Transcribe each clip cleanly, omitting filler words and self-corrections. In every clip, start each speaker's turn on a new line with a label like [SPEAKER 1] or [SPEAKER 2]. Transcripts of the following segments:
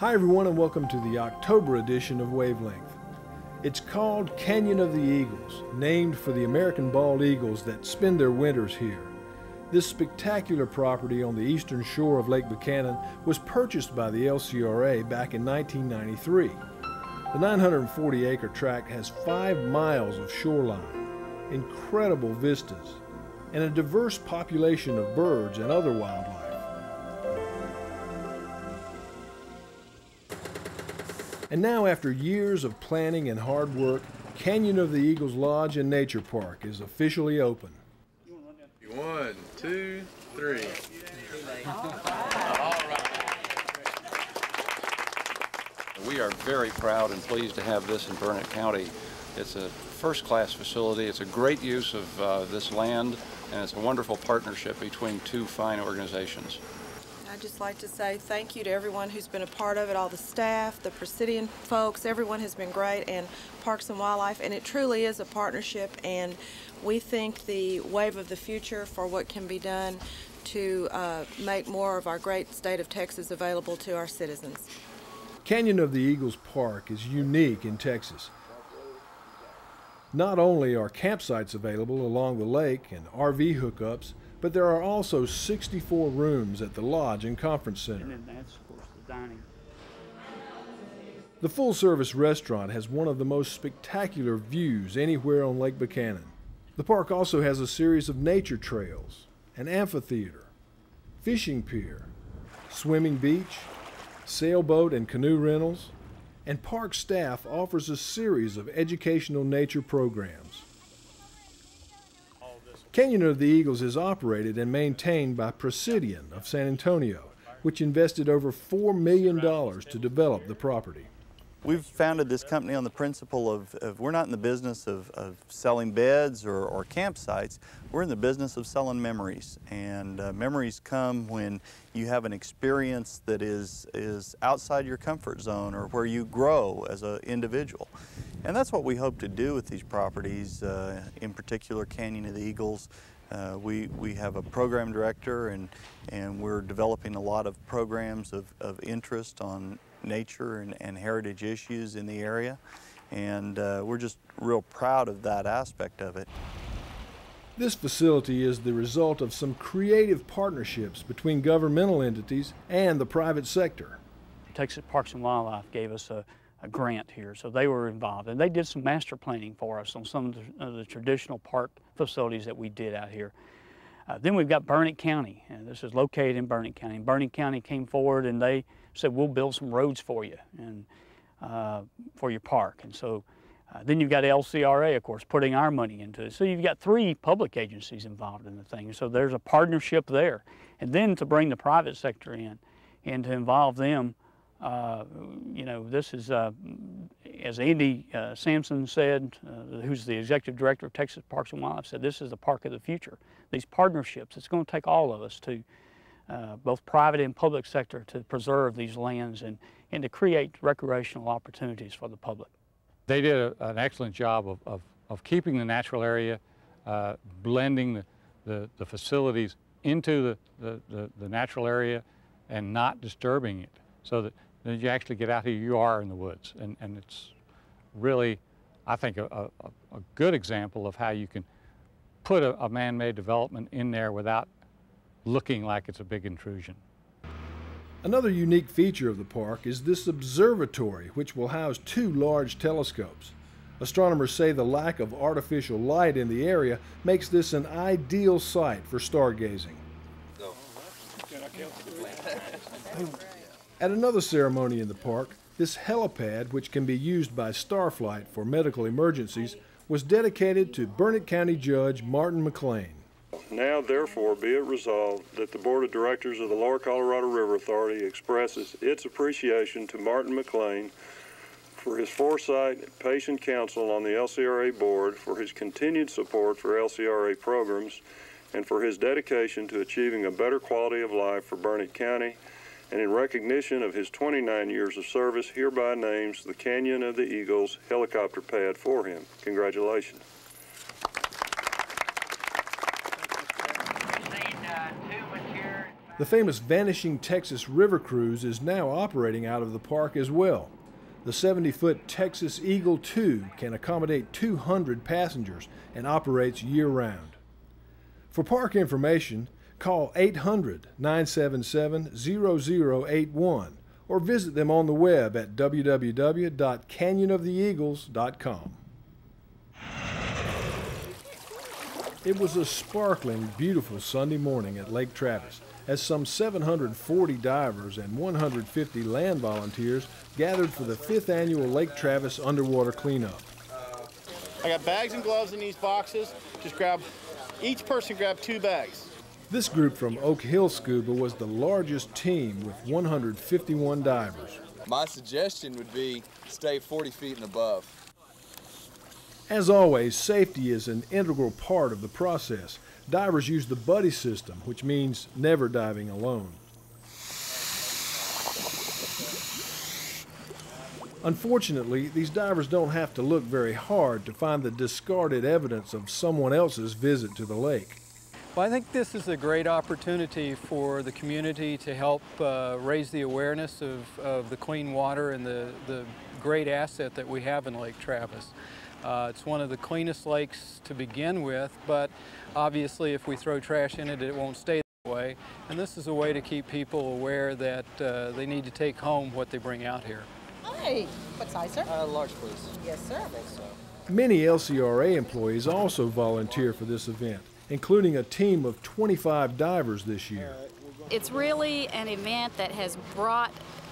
[SPEAKER 1] Hi everyone, and welcome to the October edition of Wavelength. It's called Canyon of the Eagles, named for the American bald eagles that spend their winters here. This spectacular property on the eastern shore of Lake Buchanan was purchased by the LCRA back in 1993. The 940-acre tract has 5 miles of shoreline, incredible vistas, and a diverse population of birds and other wildlife. And now, after years of planning and hard work, Canyon of the Eagles Lodge and Nature Park is officially open.
[SPEAKER 2] 1, 2, 3.
[SPEAKER 3] We are very proud and pleased to have this in Burnett County. It's a first-class facility. It's a great use of this land, and it's a wonderful partnership between two fine organizations.
[SPEAKER 4] I'd just like to say thank you to everyone who's been a part of it, all the staff, the Presidian folks. Everyone has been great, and Parks and Wildlife, and it truly is a partnership, and we think the wave of the future for what can be done to make more of our great state of Texas available to our citizens.
[SPEAKER 1] Canyon of the Eagles Park is unique in Texas. Not only are campsites available along the lake and RV hookups, but there are also 64 rooms at the lodge and conference center.
[SPEAKER 5] And then that's, of course, the dining.
[SPEAKER 1] The full-service restaurant has one of the most spectacular views anywhere on Lake Buchanan. The park also has a series of nature trails, an amphitheater, fishing pier, swimming beach, sailboat and canoe rentals, and park staff offers a series of educational nature programs. Canyon of the Eagles is operated and maintained by Presidian of San Antonio, which invested over $4 million to develop the property.
[SPEAKER 6] We've founded this company on the principle of we're not in the business of selling beds or campsites. We're in the business of selling memories. And memories come when you have an experience that is outside your comfort zone or where you grow as an individual. And that's what we hope to do with these properties, in particular Canyon of the Eagles. We have a program director, and we're developing a lot of programs of interest on nature and heritage issues in the area, and we're just real proud of that aspect of it.
[SPEAKER 1] This facility is the result of some creative partnerships between governmental entities and the private sector.
[SPEAKER 5] Texas Parks and Wildlife gave us a grant here, so they were involved, and they did some master planning for us on some of the traditional park facilities that we did out here. Then we've got Burnett County, and this is located in Burnett County. Burnett County came forward and they said, we'll build some roads for you and for your park. And so then you've got LCRA, of course, putting our money into it. So you've got 3 public agencies involved in the thing. So there's a partnership there. And then to bring the private sector in and to involve them, you know, this is, as Andy Sampson said, who's the executive director of Texas Parks and Wildlife, said, this is the park of the future. These partnerships, it's going to take all of us to, both private and public sector, to preserve these lands and to create recreational opportunities for the public.
[SPEAKER 7] They did an excellent job of keeping the natural area, blending the facilities into the natural area and not disturbing it, so that you actually get out here, you are in the woods. And it's really, I think, a good example of how you can put a man-made development in there without looking like it's a big intrusion.
[SPEAKER 1] Another unique feature of the park is this observatory, which will house 2 large telescopes. Astronomers say the lack of artificial light in the area makes this an ideal site for stargazing. At another ceremony in the park, this helipad, which can be used by Starflight for medical emergencies, was dedicated to Burnett County Judge Martin McLean.
[SPEAKER 8] Now, therefore, be it resolved that the Board of Directors of the Lower Colorado River Authority expresses its appreciation to Martin McLean for his foresight and patient counsel on the LCRA Board, for his continued support for LCRA programs, and for his dedication to achieving a better quality of life for Burnett County, and in recognition of his 29 years of service, hereby names the Canyon of the Eagles helicopter pad for him. Congratulations.
[SPEAKER 1] The The famous Vanishing Texas River Cruise is now operating out of the park as well. The 70-foot Texas Eagle II can accommodate 200 passengers and operates year-round. For park information, call 800-977-0081 or visit them on the web at www.canyonoftheeagles.com. It was a sparkling, beautiful Sunday morning at Lake Travis as some 740 divers and 150 land volunteers gathered for the 5th annual Lake Travis underwater cleanup.
[SPEAKER 9] I got bags and gloves in these boxes. Just each person grab 2 bags.
[SPEAKER 1] This group from Oak Hill Scuba was the largest team with 151 divers.
[SPEAKER 2] My suggestion would be stay 40 feet and above.
[SPEAKER 1] As always, safety is an integral part of the process. Divers use the buddy system, which means never diving alone. Unfortunately, these divers don't have to look very hard to find the discarded evidence of someone else's visit to the lake.
[SPEAKER 10] Well, I think this is a great opportunity for the community to help raise the awareness of the clean water and the great asset that we have in Lake Travis. It's one of the cleanest lakes to begin with, but obviously if we throw trash in it, it won't stay that way. And this is a way to keep people aware that they need to take home what they bring out here.
[SPEAKER 11] Hi, what size, sir?
[SPEAKER 2] Large, please.
[SPEAKER 11] Yes, sir.
[SPEAKER 1] Many LCRA employees also volunteer for this event, including a team of 25 divers this year.
[SPEAKER 12] It's really an event that has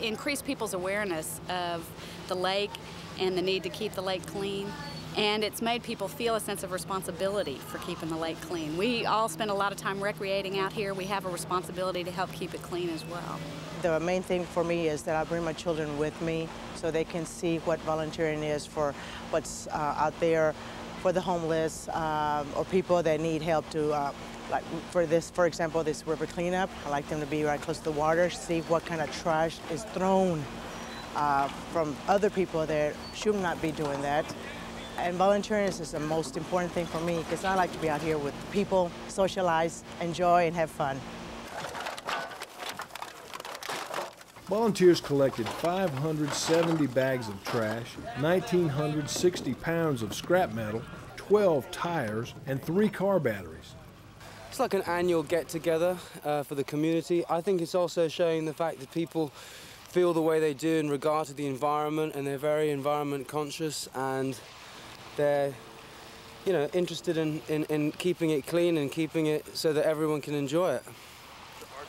[SPEAKER 12] increased people's awareness of the lake and the need to keep the lake clean. And it's made people feel a sense of responsibility for keeping the lake clean. We all spend a lot of time recreating out here. We have a responsibility to help keep it clean as well.
[SPEAKER 11] The main thing for me is that I bring my children with me so they can see what volunteering is for what's out there for the homeless or people that need help to, like for example, this river cleanup. I like them to be right close to the water, see what kind of trash is thrown from other people that should not be doing that. And volunteering is the most important thing for me because I like to be out here with people, socialize, enjoy, and have fun.
[SPEAKER 1] Volunteers collected 570 bags of trash, 1,960 pounds of scrap metal, 12 tires, and 3 car batteries.
[SPEAKER 13] It's like an annual get-together for the community. I think it's also showing the fact that people feel the way they do in regard to the environment, and they're very environment conscious, and they're, you know, interested in keeping it clean and keeping it so that everyone can enjoy it.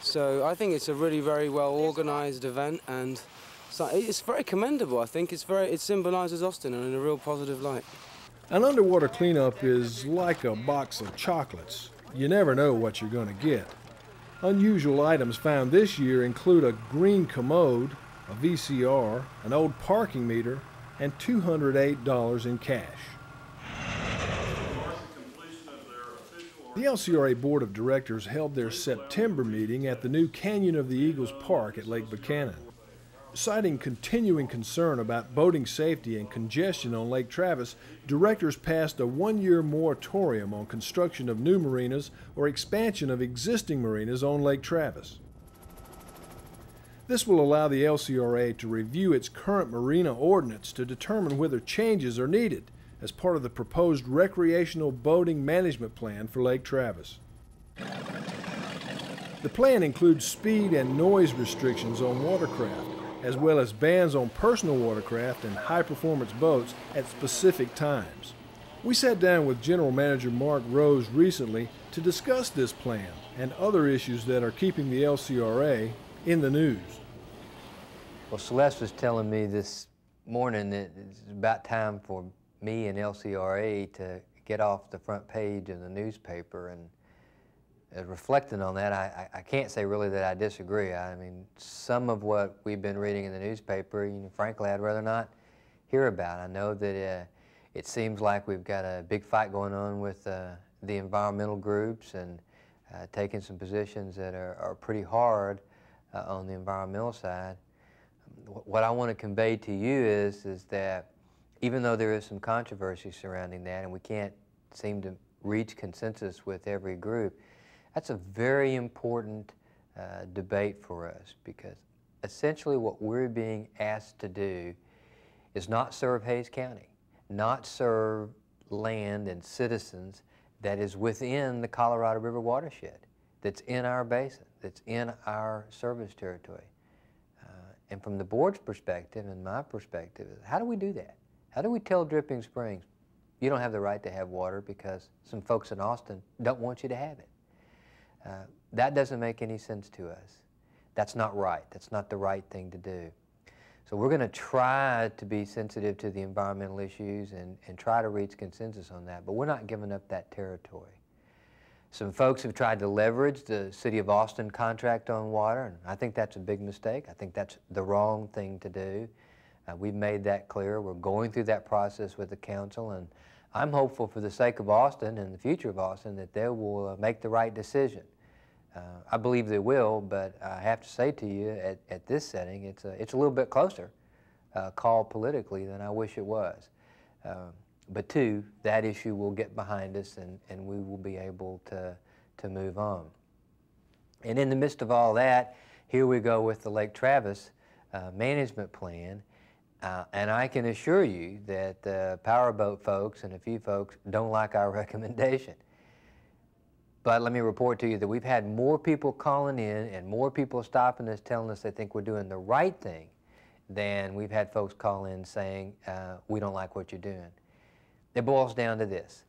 [SPEAKER 13] So I think it's a really very well organized event, and it's very commendable. I think it symbolizes Austin in a real positive light.
[SPEAKER 1] An underwater cleanup is like a box of chocolates. You never know what you're going to get. Unusual items found this year include a green commode, a VCR, an old parking meter, and $208 in cash. The LCRA Board of Directors held their September meeting at the new Canyon of the Eagles Park at Lake Buchanan. Citing continuing concern about boating safety and congestion on Lake Travis, directors passed a 1-year moratorium on construction of new marinas or expansion of existing marinas on Lake Travis. This will allow the LCRA to review its current marina ordinance to determine whether changes are needed as part of the proposed recreational boating management plan for Lake Travis. The plan includes speed and noise restrictions on watercraft, as well as bans on personal watercraft and high-performance boats at specific times. We sat down with General Manager Mark Rose recently to discuss this plan and other issues that are keeping the LCRA in the news.
[SPEAKER 14] Well, Celeste was telling me this morning that it's about time for me and LCRA to get off the front page of the newspaper, and reflecting on that, I can't say really that I disagree. I mean, some of what we've been reading in the newspaper, frankly, I'd rather not hear about. I know that it seems like we've got a big fight going on with the environmental groups and taking some positions that are pretty hard on the environmental side. What I want to convey to you is that even though there is some controversy surrounding that and we can't seem to reach consensus with every group, that's a very important debate for us, because essentially what we're being asked to do is not serve Hays County, not serve land and citizens that is within the Colorado River watershed, that's in our basin, that's in our service territory. And from the board's perspective and my perspective, how do we do that? How do we tell Dripping Springs, you don't have the right to have water because some folks in Austin don't want you to have it? That doesn't make any sense to us. That's not right. That's not the right thing to do. So we're going to try to be sensitive to the environmental issues and try to reach consensus on that, but we're not giving up that territory. Some folks have tried to leverage the City of Austin contract on water, and I think that's a big mistake. I think that's the wrong thing to do. We've made that clear. We're going through that process with the council, and I'm hopeful for the sake of Austin and the future of Austin that they will make the right decision. I believe they will, but I have to say to you, at this setting, it's a little bit closer call politically than I wish it was. But two, that issue will get behind us and we will be able to move on. And in the midst of all that, here we go with the Lake Travis management plan. And I can assure you that the powerboat folks and a few folks don't like our recommendation. But let me report to you that we've had more people calling in and more people stopping us, telling us they think we're doing the right thing, than we've had folks call in saying, we don't like what you're doing. It boils down to this.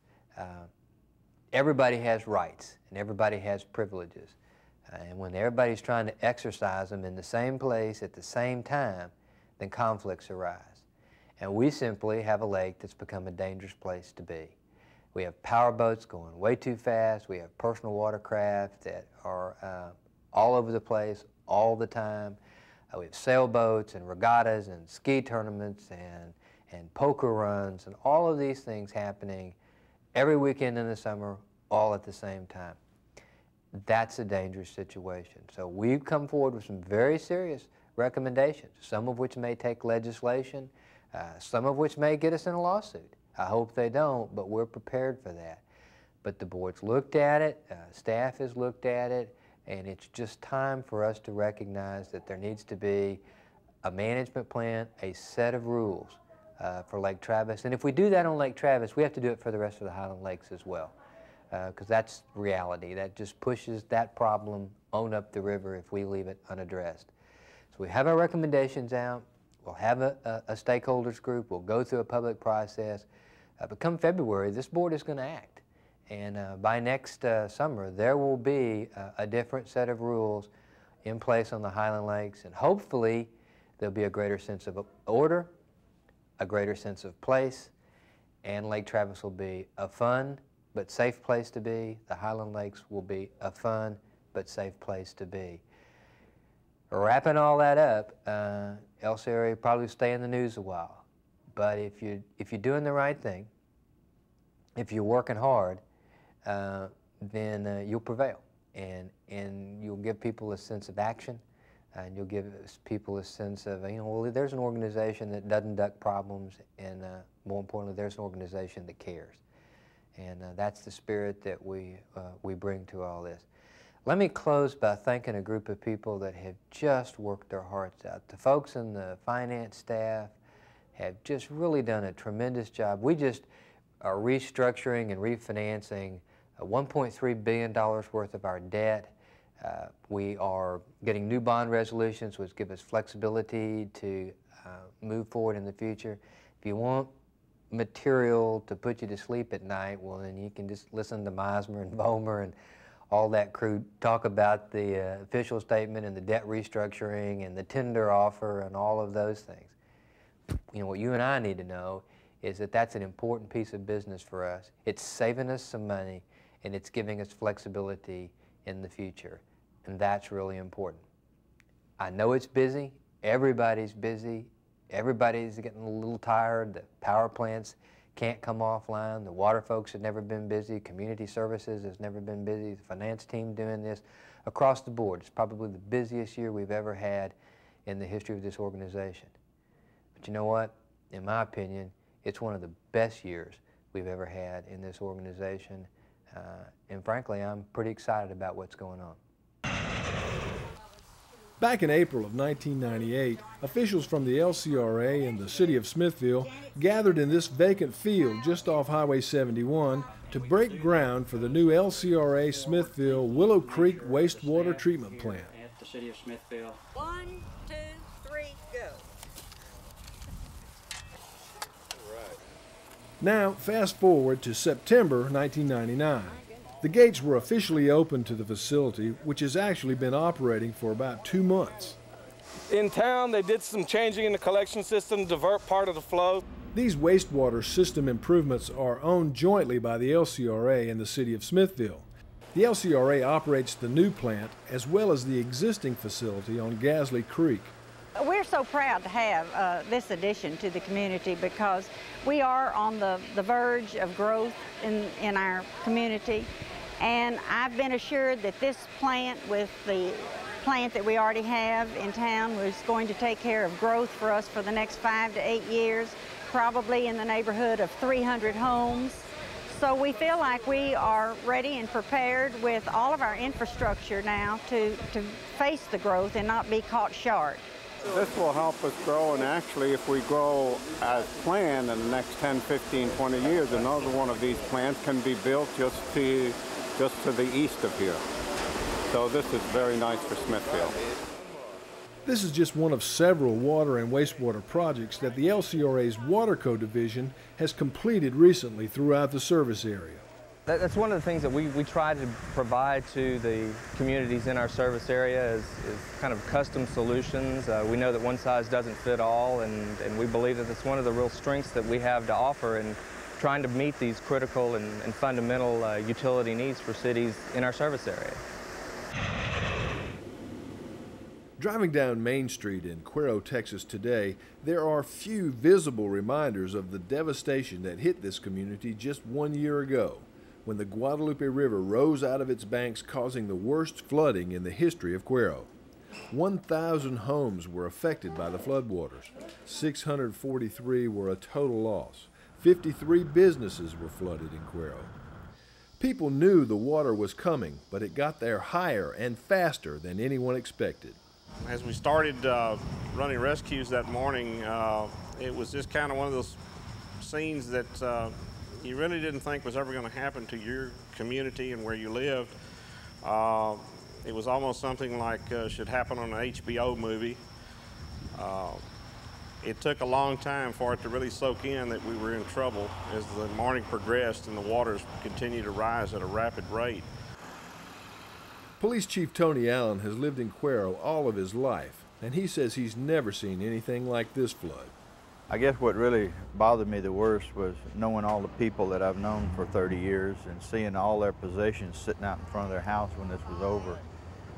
[SPEAKER 14] Everybody has rights and everybody has privileges. And when everybody's trying to exercise them in the same place at the same time, then conflicts arise. And we simply have a lake that's become a dangerous place to be. We have power boats going way too fast. We have personal watercraft that are all over the place all the time. We have sailboats and regattas and ski tournaments and poker runs and all of these things happening every weekend in the summer, all at the same time. That's a dangerous situation. So we've come forward with some very serious recommendations, some of which may take legislation, some of which may get us in a lawsuit. I hope they don't, but we're prepared for that. But the board's looked at it, staff has looked at it, and it's just time for us to recognize that there needs to be a management plan, a set of rules for Lake Travis. And if we do that on Lake Travis, we have to do it for the rest of the Highland Lakes as well, because that's reality. That just pushes that problem on up the river if we leave it unaddressed. So we have our recommendations out. We'll have a stakeholders group. We'll go through a public process. But come February, this board is going to act. And by next summer, there will be a different set of rules in place on the Highland Lakes. And hopefully, there'll be a greater sense of order, a greater sense of place, and Lake Travis will be a fun but safe place to be. The Highland Lakes will be a fun but safe place to be. Wrapping all that up, LCRA will probably stay in the news a while. But if you're doing the right thing, if you're working hard, then you'll prevail, and you'll give people a sense of action, and you'll give people a sense of, well, there's an organization that doesn't duck problems, and more importantly, there's an organization that cares, and that's the spirit that we bring to all this. Let me close by thanking a group of people that have just worked their hearts out. The folks in the finance staff have just really done a tremendous job. We just are restructuring and refinancing $1.3 billion worth of our debt. We are getting new bond resolutions which give us flexibility to move forward in the future. If you want material to put you to sleep at night, well, then you can just listen to Meisner and Vollmer and all that crew talk about the official statement and the debt restructuring and the tender offer and all of those things. What you and I need to know is that that's an important piece of business for us. It's saving us some money, and it's giving us flexibility in the future, and that's really important. I know it's busy. Everybody's busy. Everybody's getting a little tired. The power plants can't come offline. The water folks have never been busy. Community services has never been busy. The finance team doing this across the board. It's probably the busiest year we've ever had in the history of this organization. But you know what? In my opinion, it's one of the best years we've ever had in this organization. And frankly, I'm pretty excited about what's going on.
[SPEAKER 1] Back in April of 1998, officials from the LCRA and the city of Smithville gathered in this vacant field just off Highway 71 to break ground for the new LCRA Smithville Willow Creek wastewater treatment plant.
[SPEAKER 5] At the city of Smithville.
[SPEAKER 15] 1, 2, 3, go.
[SPEAKER 1] Now, fast forward to September 1999. The gates were officially opened to the facility, which has actually been operating for about 2 months.
[SPEAKER 16] In town, they did some changing in the collection system to divert part of the flow.
[SPEAKER 1] These wastewater system improvements are owned jointly by the LCRA and the city of Smithville. The LCRA operates the new plant as well as the existing facility on Gasley Creek.
[SPEAKER 15] We're so proud to have this addition to the community because we are on the verge of growth in our community. And I've been assured that this plant, with the plant that we already have in town, was going to take care of growth for us for the next 5 to 8 years, probably in the neighborhood of 300 homes. So we feel like we are ready and prepared with all of our infrastructure now to face the growth and not be caught short.
[SPEAKER 17] This will help us grow, and actually if we grow as planned in the next 10, 15, 20 years, another one of these plants can be built just to the east of here. So this is very nice for Smithville.
[SPEAKER 1] This is just one of several water and wastewater projects that the LCRA's Water Co division has completed recently throughout the service area.
[SPEAKER 18] That's one of the things that we try to provide to the communities in our service area is kind of custom solutions. We know that one size doesn't fit all, and we believe that it's one of the real strengths that we have to offer in trying to meet these critical and fundamental utility needs for cities in our service area.
[SPEAKER 1] Driving down Main Street in Cuero, Texas today, there are few visible reminders of the devastation that hit this community just 1 year ago, when the Guadalupe River rose out of its banks, causing the worst flooding in the history of Cuero. 1,000 homes were affected by the floodwaters. 643 were a total loss. 53 businesses were flooded in Cuero. People knew the water was coming, but it got there higher and faster than anyone expected.
[SPEAKER 19] As we started running rescues that morning, it was just kind of one of those scenes that you really didn't think was ever going to happen to your community and where you lived. It was almost something like should happen on an HBO movie. It took a long time for it to really soak in that we were in trouble as the morning progressed and the waters continued to rise at a rapid rate.
[SPEAKER 1] Police Chief Tony Allen has lived in Cuero all of his life, and he says he's never seen anything like this flood.
[SPEAKER 6] I guess what really bothered me the worst was knowing all the people that I've known for 30 years and seeing all their possessions sitting out in front of their house when this was over.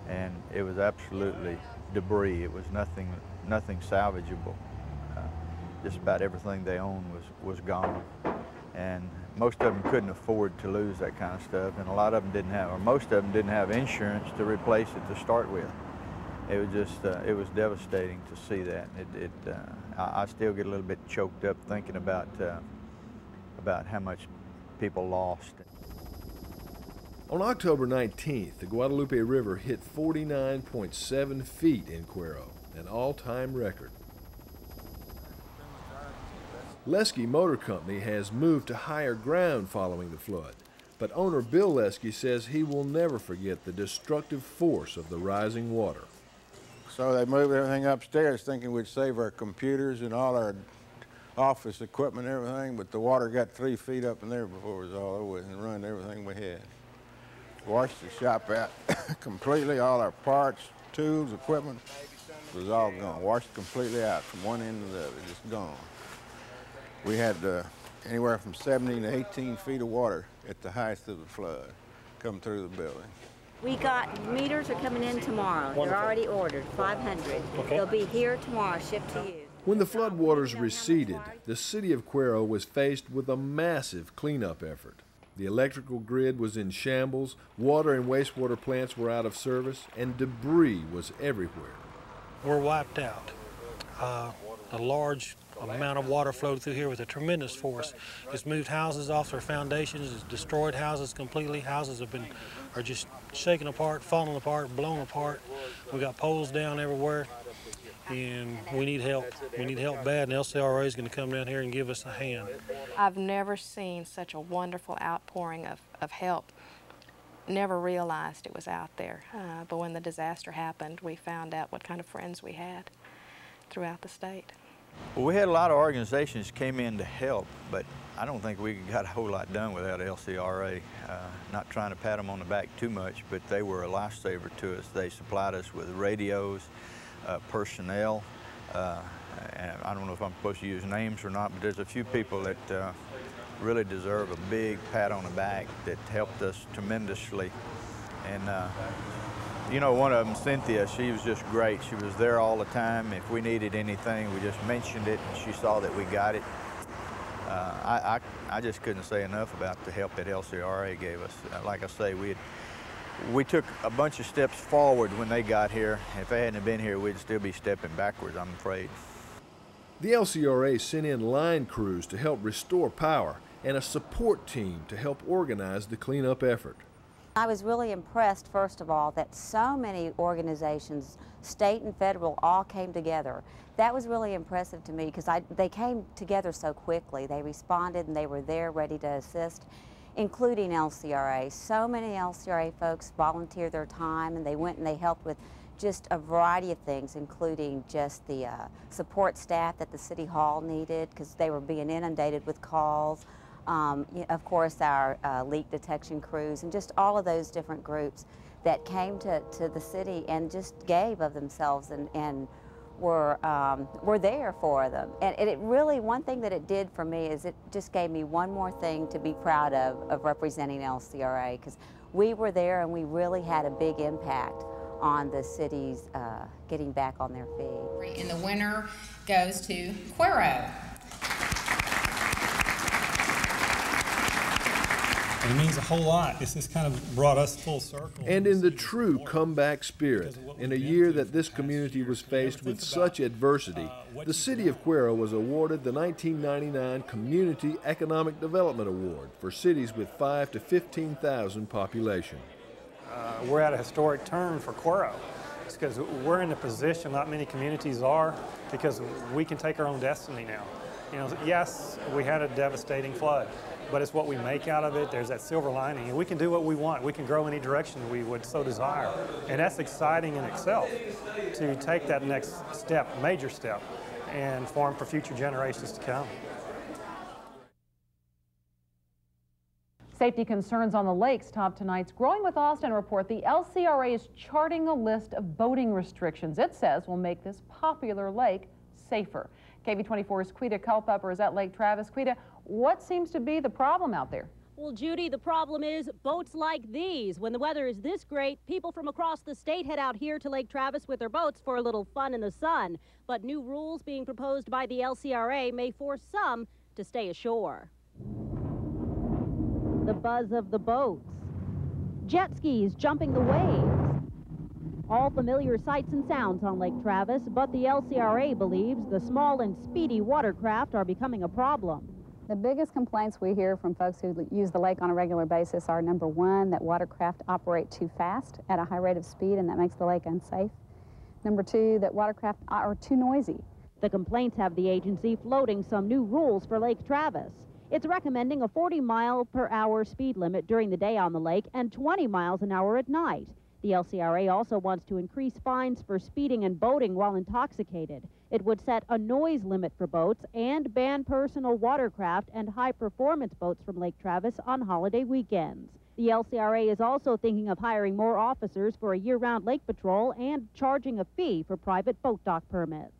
[SPEAKER 6] And it was absolutely debris. It was nothing salvageable. Just about everything they owned was gone. And most of them couldn't afford to lose that kind of stuff, and a lot of them didn't have, or most of them didn't have insurance to replace it to start with. It was just, it was devastating to see that. I still get a little bit choked up thinking about how much people lost.
[SPEAKER 1] On October 19th, the Guadalupe River hit 49.7 feet in Cuero, an all-time record. Lesky Motor Company has moved to higher ground following the flood, but owner Bill Lesky says he will never forget the destructive force of the rising water.
[SPEAKER 20] So they moved everything upstairs thinking we'd save our computers and all our office equipment and everything, but the water got 3 feet up in there before it was all over with and run everything we had. Washed the shop out completely, all our parts, tools, equipment was all gone. Washed completely out from one end to the other, just gone. We had anywhere from 17 to 18 feet of water at the height of the flood come through the building.
[SPEAKER 15] We got meters are coming in tomorrow. Wonderful. They're already ordered, 500. Okay. They'll be here tomorrow, shipped to you.
[SPEAKER 1] When the floodwaters receded, the city of Cuero was faced with a massive cleanup effort. The electrical grid was in shambles, water and wastewater plants were out of service, and debris was everywhere.
[SPEAKER 21] We're wiped out. A large amount of water flowed through here with a tremendous force. It's moved houses off their foundations, it's destroyed houses completely. Houses are just shaking apart, falling apart, blown apart. We got poles down everywhere, and we need help. We need help bad, and LCRA is going to come down here and give us a hand.
[SPEAKER 4] I've never seen such a wonderful outpouring of help. Never realized it was out there, but when the disaster happened, we found out what kind of friends we had throughout the state.
[SPEAKER 6] Well, we had a lot of organizations came in to help, but I don't think we got a whole lot done without LCRA. Not trying to pat them on the back too much, but they were a lifesaver to us. They supplied us with radios, personnel, and I don't know if I'm supposed to use names or not, but there's a few people that really deserve a big pat on the back that helped us tremendously. And you know, one of them, Cynthia, she was just great. She was there all the time. If we needed anything, we just mentioned it, and she saw that we got it. I just couldn't say enough about the help that LCRA gave us. Like I say, we took a bunch of steps forward when they got here. If they hadn't been here, we'd still be stepping backwards, I'm afraid.
[SPEAKER 1] The LCRA sent in line crews to help restore power and a support team to help organize the cleanup effort.
[SPEAKER 3] I was really impressed, first of all, that so many organizations, state and federal, all came together. That was really impressive to me because they came together so quickly. They responded and they were there ready to assist, including LCRA. So many LCRA folks volunteered their time, and they went and they helped with just a variety of things, including just the support staff that the City Hall needed because they were being inundated with calls. Of course, our leak detection crews, and just all of those different groups that came to the city and just gave of themselves and were there for them. And it really, one thing that it did for me is it just gave me one more thing to be proud of representing LCRA, because we were there and we really had a big impact on the cities getting back on their feet.
[SPEAKER 22] And the winner goes to Cuero.
[SPEAKER 23] It means a whole lot. This has kind of brought us full circle.
[SPEAKER 1] And in the true comeback spirit, in a year that this community was faced with such adversity, the city of Cuero was awarded the 1999 Community Economic Development Award for cities with 5,000 to 15,000 population.
[SPEAKER 21] We're at a historic turn for Cuero. It's because we're in a position not many communities are, because we can take our own destiny now. You know, yes, we had a devastating flood, but it's what we make out of it. There's that silver lining, and we can do what we want. We can grow any direction we would so desire, and that's exciting in itself, to take that next step, major step, and form for future generations to come.
[SPEAKER 24] Safety concerns on the lakes top tonight's Growing with Austin report. The LCRA is charting a list of boating restrictions it says will make this popular lake safer. KV24's Quita Culpepper is at Lake Travis. Quita, what seems to be the problem out there?
[SPEAKER 25] Well, Judy, the problem is boats like these. When the weather is this great, people from across the state head out here to Lake Travis with their boats for a little fun in the sun. But new rules being proposed by the LCRA may force some to stay ashore. The buzz of the boats, jet skis jumping the waves. All familiar sights and sounds on Lake Travis, but the LCRA believes the small and speedy watercraft are becoming a problem.
[SPEAKER 26] The biggest complaints we hear from folks who use the lake on a regular basis are, number one, that watercraft operate too fast at a high rate of speed, and that makes the lake unsafe. Number two, that watercraft are too noisy.
[SPEAKER 25] The complaints have the agency floating some new rules for Lake Travis. It's recommending a 40-mile-per-hour speed limit during the day on the lake and 20 miles an hour at night. The LCRA also wants to increase fines for speeding and boating while intoxicated. It would set a noise limit for boats and ban personal watercraft and high-performance boats from Lake Travis on holiday weekends. The LCRA is also thinking of hiring more officers for a year-round lake patrol and charging a fee for private boat dock permits.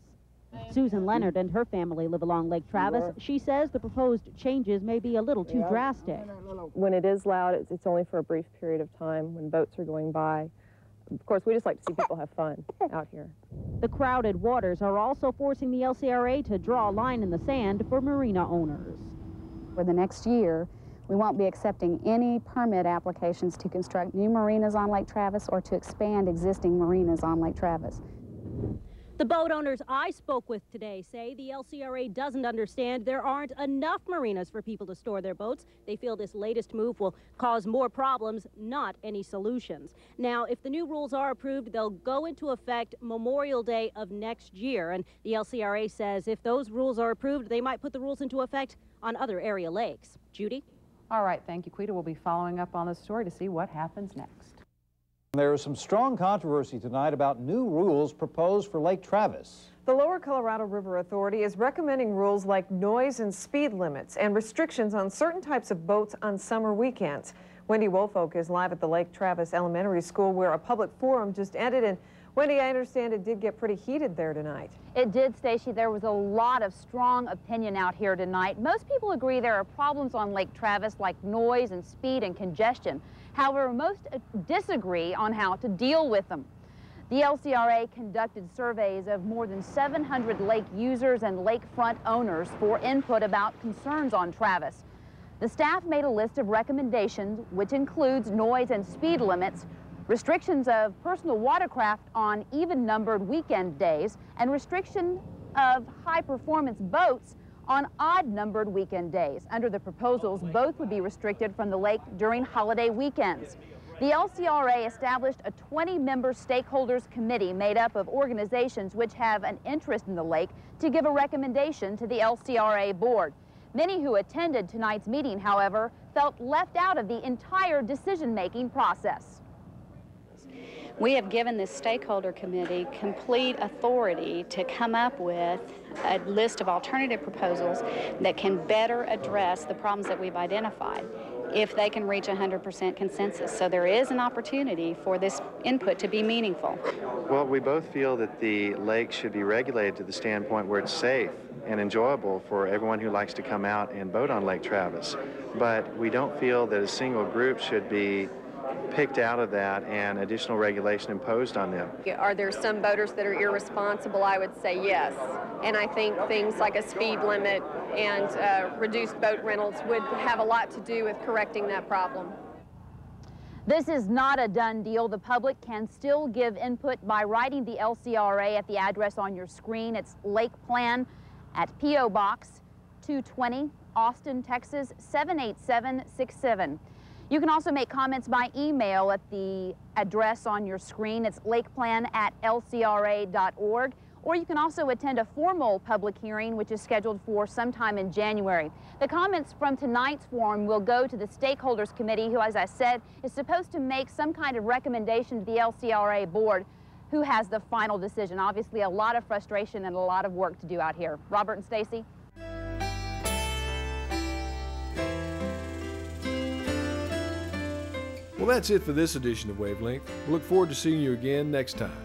[SPEAKER 25] Susan Leonard and her family live along Lake Travis. She says the proposed changes may be a little too drastic.
[SPEAKER 27] When it is loud, it's only for a brief period of time when boats are going by. Of course, we just like to see people have fun out here.
[SPEAKER 25] The crowded waters are also forcing the LCRA to draw a line in the sand for marina owners.
[SPEAKER 26] For the next year, we won't be accepting any permit applications to construct new marinas on Lake Travis or to expand existing marinas on Lake Travis.
[SPEAKER 2] The boat owners I spoke with today say the LCRA doesn't understand there aren't enough marinas for people to store their boats. They feel this latest move will cause more problems, not any solutions. Now, if the new rules are approved, they'll go into effect Memorial Day of next year. And the LCRA says if those rules are approved, they might put the rules into effect on other area lakes. Judy?
[SPEAKER 24] All right, thank you, Quita. We'll be following up on this story to see what happens next.
[SPEAKER 7] There is some strong controversy tonight about new rules proposed for Lake Travis.
[SPEAKER 27] The Lower Colorado River Authority is recommending rules like noise and speed limits and restrictions on certain types of boats on summer weekends. Wendy Woolfolk is live at the Lake Travis Elementary School where a public forum just ended. And Wendy, I understand it did get pretty heated there tonight.
[SPEAKER 8] It did, Stacy. There was a lot of strong opinion out here tonight. Most people agree there are problems on Lake Travis like noise and speed and congestion. However, most disagree on how to deal with them. The LCRA conducted surveys of more than 700 lake users and lakefront owners for input about concerns on Travis. The staff made a list of recommendations, which includes noise and speed limits, restrictions of personal watercraft on even-numbered weekend days, and restriction of high-performance boats on odd-numbered weekend days. Under the proposals, both would be restricted from the lake during holiday weekends. The LCRA established a 20-member stakeholders committee made up of organizations which have an interest in the lake to give a recommendation to the LCRA board. Many who attended tonight's meeting, however, felt left out of the entire decision-making process.
[SPEAKER 9] We have given this stakeholder committee complete authority to come up with a list of alternative proposals that can better address the problems that we've identified if they can reach 100% consensus. So there is an opportunity for this input to be meaningful.
[SPEAKER 10] Well, we both feel that the lake should be regulated to the standpoint where it's safe and enjoyable for everyone who likes to come out and boat on Lake Travis. But we don't feel that a single group should be picked out of that and additional regulation imposed on them.
[SPEAKER 11] Are there some boaters that are irresponsible? I would say yes. And I think things like a speed limit and reduced boat rentals would have a lot to do with correcting that problem.
[SPEAKER 8] This is not a done deal. The public can still give input by writing the LCRA at the address on your screen. It's Lake Plan at P.O. Box 220, Austin, Texas 78767. You can also make comments by email at the address on your screen. It's lakeplan@lcra.org. Or you can also attend a formal public hearing, which is scheduled for sometime in January. The comments from tonight's forum will go to the Stakeholders Committee, who, as I said, is supposed to make some kind of recommendation to the LCRA board, who has the final decision. Obviously, a lot of frustration and a lot of work to do out here. Robert and Stacy.
[SPEAKER 1] Well, that's it for this edition of Wavelength. We look forward to seeing you again next time.